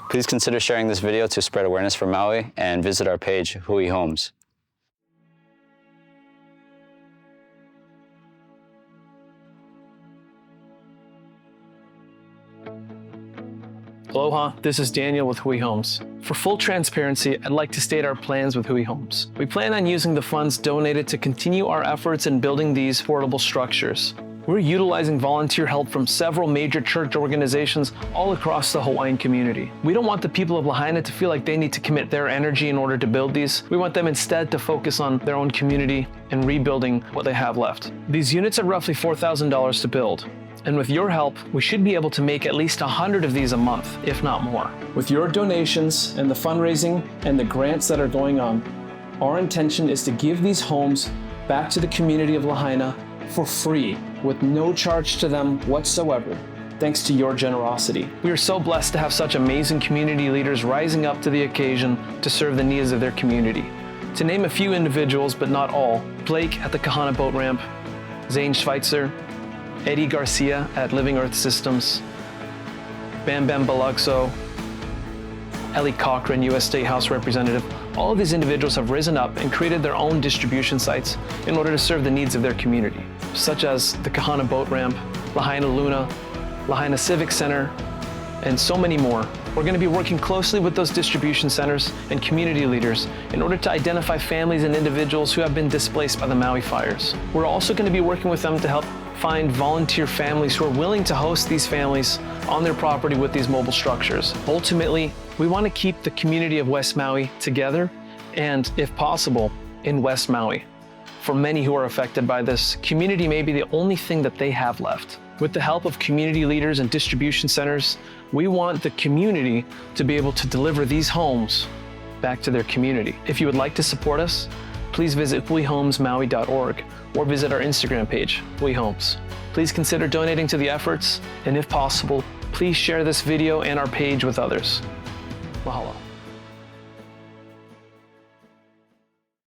Please consider sharing this video to spread awareness for Maui and visit our page, Hui Homes. Aloha, this is Daniel with Hui Homes. For full transparency, I'd like to state our plans with Hui Homes. We plan on using the funds donated to continue our efforts in building these affordable structures. We're utilizing volunteer help from several major church organizations all across the Hawaiian community. We don't want the people of Lahaina to feel like they need to commit their energy in order to build these. We want them instead to focus on their own community and rebuilding what they have left. These units are roughly $4,000 to build. And with your help, we should be able to make at least 100 of these a month, if not more. With your donations and the fundraising and the grants that are going on, our intention is to give these homes back to the community of Lahaina for free, with no charge to them whatsoever, thanks to your generosity. We are so blessed to have such amazing community leaders rising up to the occasion to serve the needs of their community. To name a few individuals, but not all: Blake at the Kahana Boat Ramp, Zane Schweitzer, Eddie Garcia at Living Earth Systems, Bam Bam Balugso, Ellie Cochran, U.S. State House Representative. All of these individuals have risen up and created their own distribution sites in order to serve the needs of their community, such as the Kahana Boat Ramp, Lahaina Luna, Lahaina Civic Center, and so many more. We're going to be working closely with those distribution centers and community leaders in order to identify families and individuals who have been displaced by the Maui fires. We're also going to be working with them to help find volunteer families who are willing to host these families on their property with these mobile structures. Ultimately, we want to keep the community of West Maui together and, if possible, in West Maui. For many who are affected by this, community may be the only thing that they have left. With the help of community leaders and distribution centers, we want the community to be able to deliver these homes back to their community. If you would like to support us, please visit huihomesmaui.org or visit our Instagram page, Hui Homes. Please consider donating to the efforts, and if possible, please share this video and our page with others. Mahalo.